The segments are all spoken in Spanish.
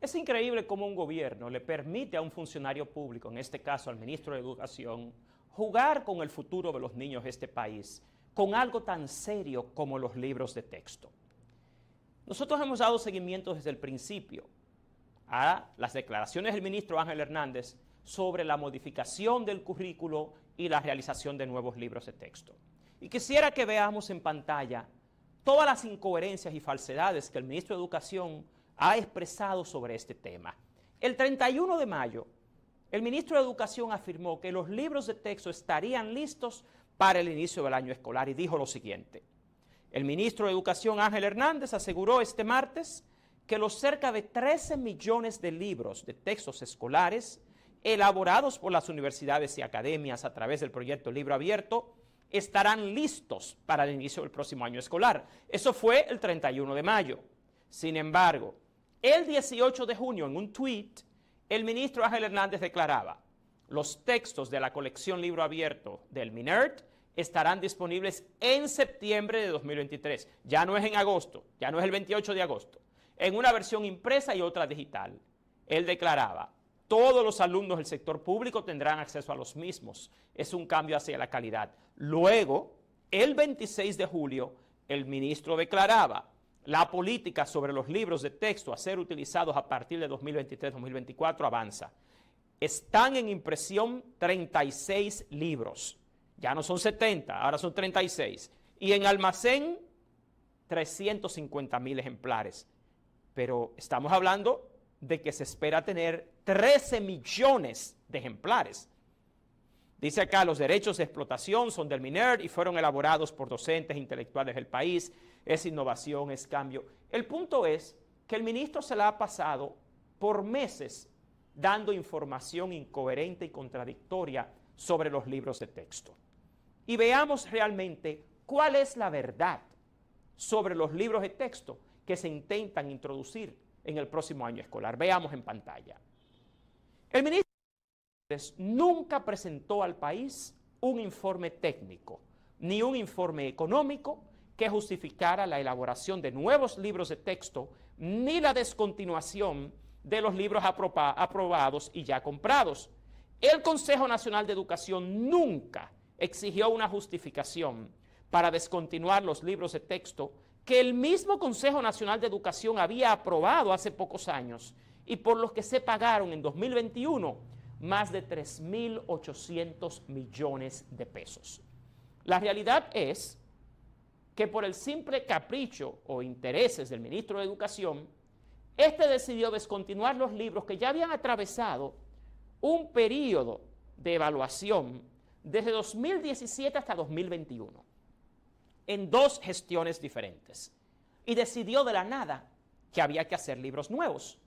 Es increíble cómo un gobierno le permite a un funcionario público, en este caso al ministro de Educación, jugar con el futuro de los niños de este país, con algo tan serio como los libros de texto. Nosotros hemos dado seguimiento desde el principio a las declaraciones del ministro Ángel Hernández sobre la modificación del currículo y la realización de nuevos libros de texto. Y quisiera que veamos en pantalla todas las incoherencias y falsedades que el ministro de Educación ha expresado sobre este tema. El 31 de mayo, el ministro de Educación afirmó que los libros de texto estarían listos para el inicio del año escolar y dijo lo siguiente. El ministro de Educación, Ángel Hernández, aseguró este martes que los cerca de 13 millones de libros de textos escolares elaborados por las universidades y academias a través del proyecto Libro Abierto estarán listos para el inicio del próximo año escolar. Eso fue el 31 de mayo. Sin embargo, el 18 de junio, en un tuit, el ministro Ángel Hernández declaraba: los textos de la colección Libro Abierto del MINERT estarán disponibles en septiembre de 2023. Ya no es en agosto, ya no es el 28 de agosto. En una versión impresa y otra digital. Él declaraba: todos los alumnos del sector público tendrán acceso a los mismos. Es un cambio hacia la calidad. Luego, el 26 de julio, el ministro declaraba: la política sobre los libros de texto a ser utilizados a partir de 2023-2024 avanza. Están en impresión 36 libros. Ya no son 70, ahora son 36. Y en almacén, 350,000 ejemplares. Pero estamos hablando de que se espera tener 13 millones de ejemplares. Dice acá, los derechos de explotación son del MINERT y fueron elaborados por docentes intelectuales del país. Es innovación, es cambio. El punto es que el ministro se la ha pasado por meses dando información incoherente y contradictoria sobre los libros de texto. Y veamos realmente cuál es la verdad sobre los libros de texto que se intentan introducir en el próximo año escolar. Veamos en pantalla. El ministro nunca presentó al país un informe técnico, ni un informe económico que justificara la elaboración de nuevos libros de texto, ni la descontinuación de los libros aprobados y ya comprados. El Consejo Nacional de Educación nunca exigió una justificación para descontinuar los libros de texto que el mismo Consejo Nacional de Educación había aprobado hace pocos años y por los que se pagaron en 2021 más de 3.800 millones de pesos. La realidad es que por el simple capricho o intereses del ministro de Educación, este decidió descontinuar los libros que ya habían atravesado un periodo de evaluación desde 2017 hasta 2021, en 2 gestiones diferentes, y decidió de la nada que había que hacer libros nuevos.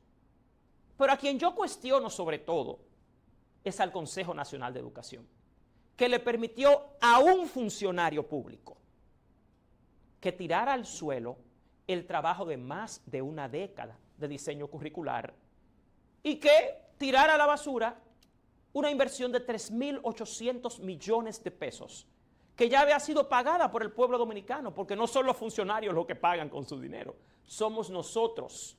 Pero a quien yo cuestiono sobre todo es al Consejo Nacional de Educación, que le permitió a un funcionario público que tirara al suelo el trabajo de más de una década de diseño curricular y que tirara a la basura una inversión de 3.800 millones de pesos que ya había sido pagada por el pueblo dominicano, porque no son los funcionarios los que pagan con su dinero, somos nosotros,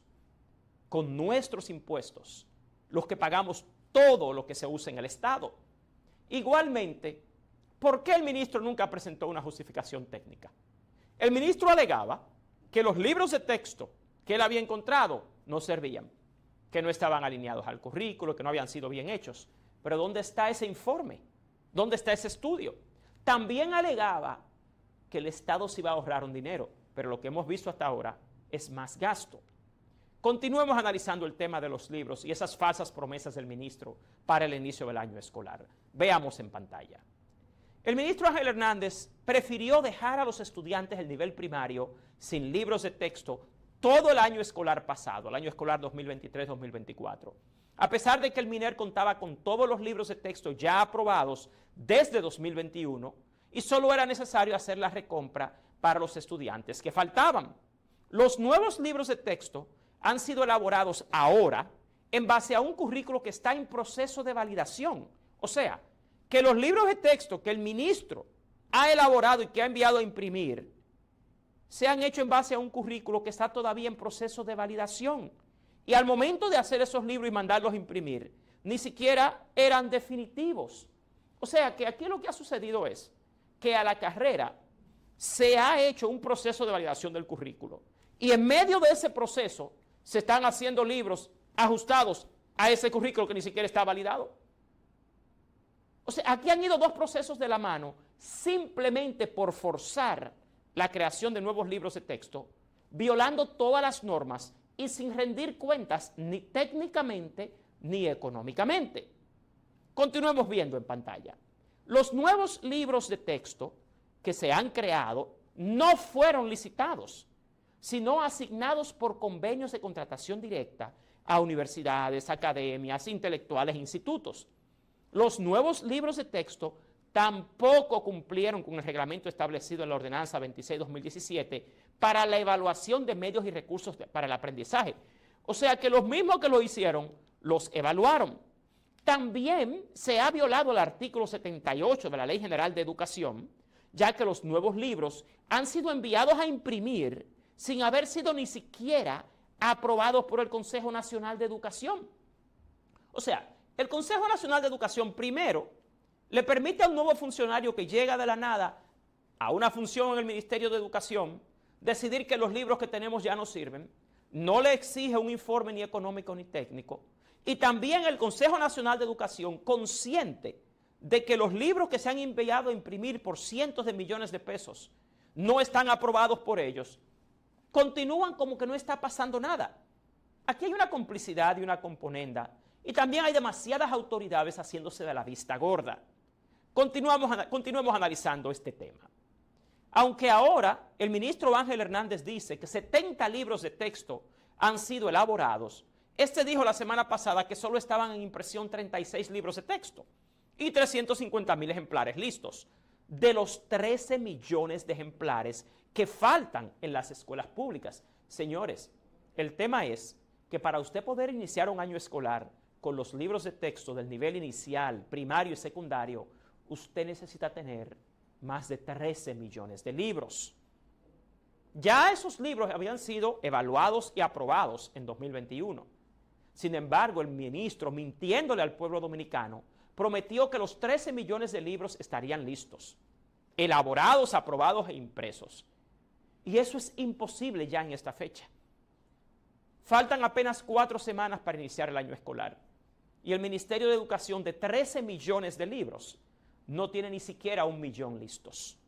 con nuestros impuestos, los que pagamos todo lo que se usa en el Estado. Igualmente, ¿por qué el ministro nunca presentó una justificación técnica? El ministro alegaba que los libros de texto que él había encontrado no servían, que no estaban alineados al currículo, que no habían sido bien hechos. Pero ¿dónde está ese informe? ¿Dónde está ese estudio? También alegaba que el Estado se iba a ahorrar un dinero, pero lo que hemos visto hasta ahora es más gasto. Continuemos analizando el tema de los libros y esas falsas promesas del ministro para el inicio del año escolar. Veamos en pantalla. El ministro Ángel Hernández prefirió dejar a los estudiantes del nivel primario sin libros de texto todo el año escolar pasado, el año escolar 2023-2024. A pesar de que el MINER contaba con todos los libros de texto ya aprobados desde 2021 y solo era necesario hacer la recompra para los estudiantes que faltaban. Los nuevos libros de texto han sido elaborados ahora en base a un currículo que está en proceso de validación. O sea, que los libros de texto que el ministro ha elaborado y que ha enviado a imprimir se han hecho en base a un currículo que está todavía en proceso de validación Y al momento de hacer esos libros y mandarlos a imprimir, ni siquiera eran definitivos. O sea que aquí lo que ha sucedido es que a la carrera se ha hecho un proceso de validación del currículo. Y en medio de ese proceso se están haciendo libros ajustados a ese currículo que ni siquiera está validado. O sea, aquí han ido dos procesos de la mano simplemente por forzar la creación de nuevos libros de texto, violando todas las normas y sin rendir cuentas ni técnicamente ni económicamente. Continuemos viendo en pantalla. Los nuevos libros de texto que se han creado no fueron licitados, sino asignados por convenios de contratación directa a universidades, academias, intelectuales e institutos. Los nuevos libros de texto tampoco cumplieron con el reglamento establecido en la Ordenanza 26/2017 para la evaluación de medios y recursos para el aprendizaje. O sea que los mismos que lo hicieron, los evaluaron. También se ha violado el artículo 78 de la Ley General de Educación, ya que los nuevos libros han sido enviados a imprimir sin haber sido ni siquiera aprobados por el Consejo Nacional de Educación. O sea, el Consejo Nacional de Educación primero le permite a un nuevo funcionario que llega de la nada a una función en el Ministerio de Educación decidir que los libros que tenemos ya no sirven, no le exige un informe ni económico ni técnico, y también el Consejo Nacional de Educación, consciente de que los libros que se han enviado a imprimir por cientos de millones de pesos no están aprobados por ellos, continúan como que no está pasando nada. Aquí hay una complicidad y una componenda, y también hay demasiadas autoridades haciéndose de la vista gorda. Continuemos analizando este tema. Aunque ahora el ministro Ángel Hernández dice que 70 libros de texto han sido elaborados, este dijo la semana pasada que solo estaban en impresión 36 libros de texto y 350,000 ejemplares listos, de los 13 millones de ejemplares que faltan en las escuelas públicas. Señores, el tema es que para usted poder iniciar un año escolar con los libros de texto del nivel inicial, primario y secundario, usted necesita tener más de 13 millones de libros. Ya esos libros habían sido evaluados y aprobados en 2021. Sin embargo, el ministro, mintiéndole al pueblo dominicano, prometió que los 13 millones de libros estarían listos, elaborados, aprobados e impresos. Y eso es imposible ya en esta fecha. Faltan apenas 4 semanas para iniciar el año escolar. Y el Ministerio de Educación, de 13 millones de libros, no tiene ni siquiera 1 millón listos.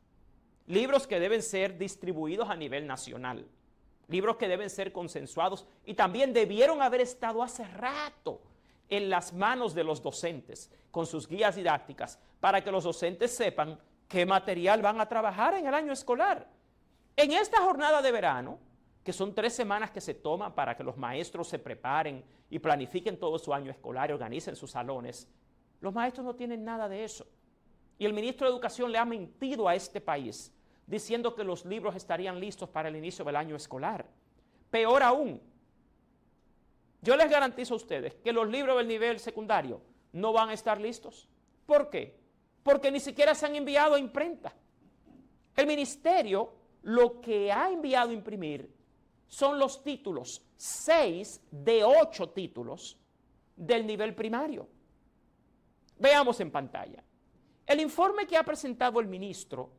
Libros que deben ser distribuidos a nivel nacional. Libros que deben ser consensuados y también debieron haber estado hace rato en las manos de los docentes con sus guías didácticas para que los docentes sepan qué material van a trabajar en el año escolar. En esta jornada de verano, que son 3 semanas que se toman para que los maestros se preparen y planifiquen todo su año escolar y organicen sus salones, los maestros no tienen nada de eso. Y el ministro de Educación le ha mentido a este país diciendo que los libros estarían listos para el inicio del año escolar. Peor aún, yo les garantizo a ustedes que los libros del nivel secundario no van a estar listos. ¿Por qué? Porque ni siquiera se han enviado a imprenta. El ministerio lo que ha enviado a imprimir son los títulos, 6 de 8 títulos del nivel primario. Veamos en pantalla. El informe que ha presentado el ministro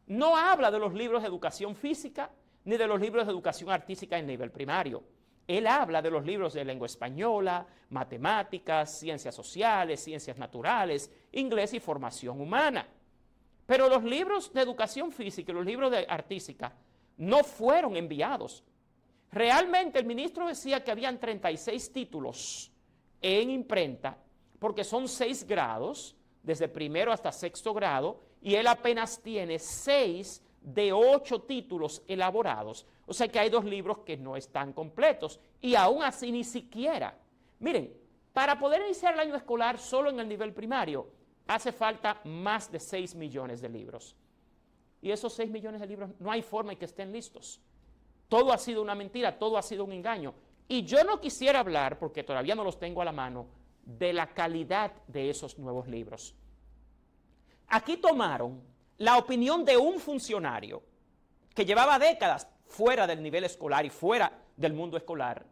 no habla de los libros de educación física ni de los libros de educación artística en nivel primario. Él habla de los libros de lengua española, matemáticas, ciencias sociales, ciencias naturales, inglés y formación humana. Pero los libros de educación física y los libros de artística no fueron enviados. Realmente el ministro decía que habían 36 títulos en imprenta, porque son 6 grados, desde primero hasta 6º grado, y él apenas tiene 6 de 8 títulos elaborados. O sea que hay 2 libros que no están completos, y aún así ni siquiera. Miren, para poder iniciar el año escolar solo en el nivel primario, hace falta más de 6 millones de libros. Y esos 6 millones de libros no hay forma en que estén listos. Todo ha sido una mentira, todo ha sido un engaño. Y yo no quisiera hablar, porque todavía no los tengo a la mano, de la calidad de esos nuevos libros. Aquí tomaron la opinión de un funcionario que llevaba décadas fuera del nivel escolar y fuera del mundo escolar,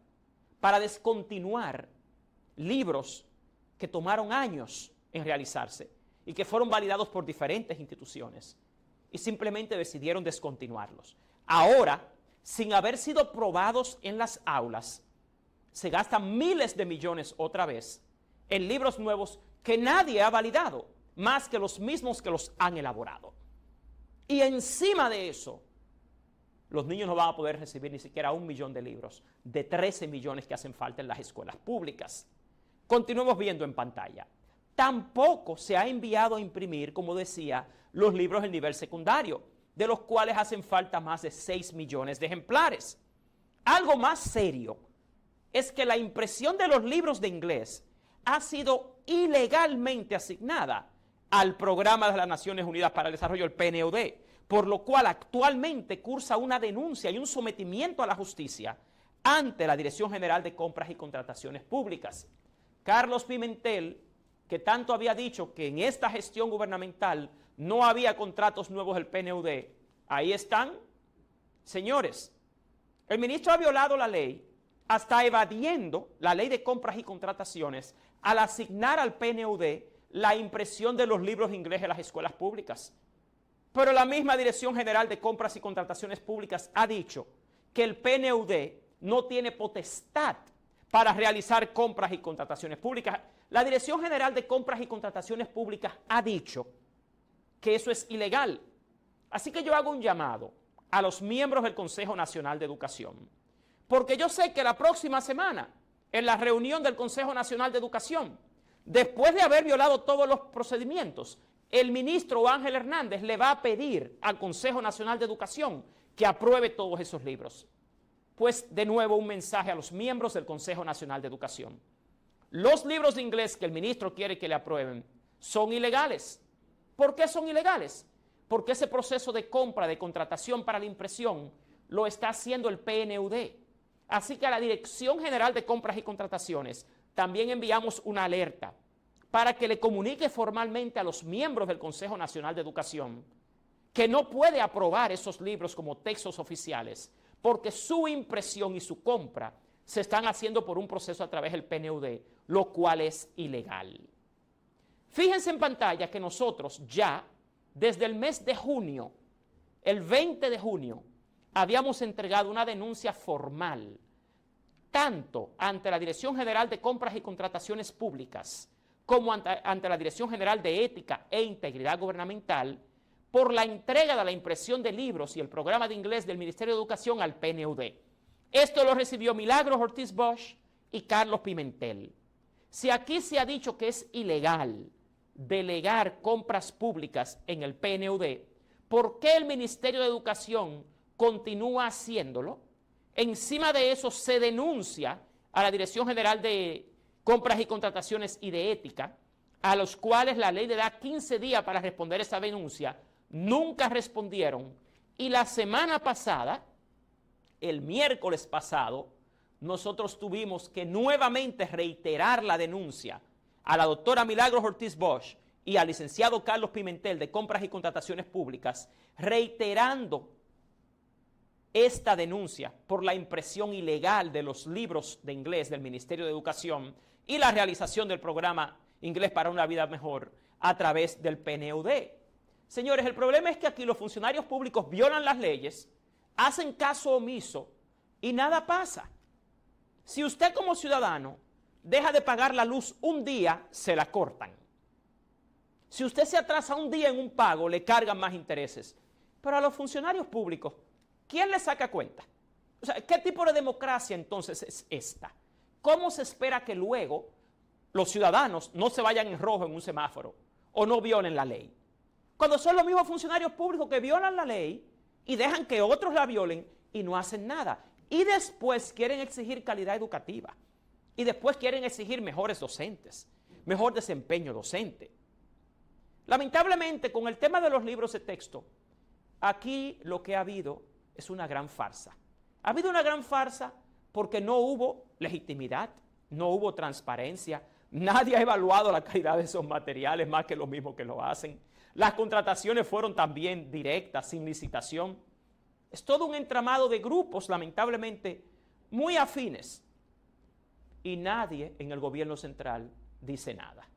para descontinuar libros que tomaron años en realizarse y que fueron validados por diferentes instituciones y simplemente decidieron descontinuarlos. Ahora, sin haber sido probados en las aulas, se gastan miles de millones otra vez en libros nuevos que nadie ha validado, más que los mismos que los han elaborado. Y encima de eso, los niños no van a poder recibir ni siquiera 1 millón de libros de 13 millones que hacen falta en las escuelas públicas. Continuemos viendo en pantalla. Tampoco se ha enviado a imprimir, como decía, los libros del nivel secundario, de los cuales hacen falta más de 6 millones de ejemplares. Algo más serio es que la impresión de los libros de inglés ha sido ilegalmente asignada al Programa de las Naciones Unidas para el Desarrollo, el PNUD, por lo cual actualmente cursa una denuncia y un sometimiento a la justicia ante la Dirección General de Compras y Contrataciones Públicas. Carlos Pimentel, que tanto había dicho que en esta gestión gubernamental no había contratos nuevos del PNUD, ahí están. Señores, el ministro ha violado la ley, hasta evadiendo la ley de compras y contrataciones, al asignar al PNUD la impresión de los libros de inglés en las escuelas públicas. Pero la misma Dirección General de Compras y Contrataciones Públicas ha dicho que el PNUD no tiene potestad para realizar compras y contrataciones públicas. La Dirección General de Compras y Contrataciones Públicas ha dicho que eso es ilegal. Así que yo hago un llamado a los miembros del Consejo Nacional de Educación, porque yo sé que la próxima semana, en la reunión del Consejo Nacional de Educación, después de haber violado todos los procedimientos, el ministro Ángel Hernández le va a pedir al Consejo Nacional de Educación que apruebe todos esos libros. Pues, de nuevo, un mensaje a los miembros del Consejo Nacional de Educación. Los libros de inglés que el ministro quiere que le aprueben son ilegales. ¿Por qué son ilegales? Porque ese proceso de compra, de contratación para la impresión, lo está haciendo el PNUD. Así que a la Dirección General de Compras y Contrataciones también enviamos una alerta para que le comunique formalmente a los miembros del Consejo Nacional de Educación que no puede aprobar esos libros como textos oficiales, porque su impresión y su compra se están haciendo por un proceso a través del PNUD, lo cual es ilegal. Fíjense en pantalla que nosotros ya, desde el mes de junio, el 20 de junio, habíamos entregado una denuncia formal, tanto ante la Dirección General de Compras y Contrataciones Públicas, como ante la Dirección General de Ética e Integridad Gubernamental, por la entrega de la impresión de libros y el programa de inglés del Ministerio de Educación al PNUD. Esto lo recibió Milagros Ortiz Bosch y Carlos Pimentel. Si aquí se ha dicho que es ilegal delegar compras públicas en el PNUD, ¿por qué el Ministerio de Educación continúa haciéndolo? Encima de eso se denuncia a la Dirección General de Compras y Contrataciones y de Ética, a los cuales la ley le da 15 días para responder esa denuncia. Nunca respondieron, y la semana pasada, el miércoles pasado, nosotros tuvimos que nuevamente reiterar la denuncia a la doctora Milagros Ortiz Bosch y al licenciado Carlos Pimentel de Compras y Contrataciones Públicas, reiterando esta denuncia por la impresión ilegal de los libros de inglés del Ministerio de Educación y la realización del programa Inglés para una Vida Mejor a través del PNUD. Señores, el problema es que aquí los funcionarios públicos violan las leyes, hacen caso omiso y nada pasa. Si usted como ciudadano deja de pagar la luz un día, se la cortan. Si usted se atrasa un día en un pago, le cargan más intereses. Pero a los funcionarios públicos, ¿quién les saca cuenta? O sea, ¿qué tipo de democracia entonces es esta? ¿Cómo se espera que luego los ciudadanos no se vayan en rojo en un semáforo o no violen la ley? Cuando son los mismos funcionarios públicos que violan la ley y dejan que otros la violen y no hacen nada. Y después quieren exigir calidad educativa. Y después quieren exigir mejores docentes, mejor desempeño docente. Lamentablemente, con el tema de los libros de texto, aquí lo que ha habido es una gran farsa. Ha habido una gran farsa porque no hubo legitimidad, no hubo transparencia, nadie ha evaluado la calidad de esos materiales más que los mismos que lo hacen. Las contrataciones fueron también directas, sin licitación. Es todo un entramado de grupos, lamentablemente, muy afines y nadie en el gobierno central dice nada.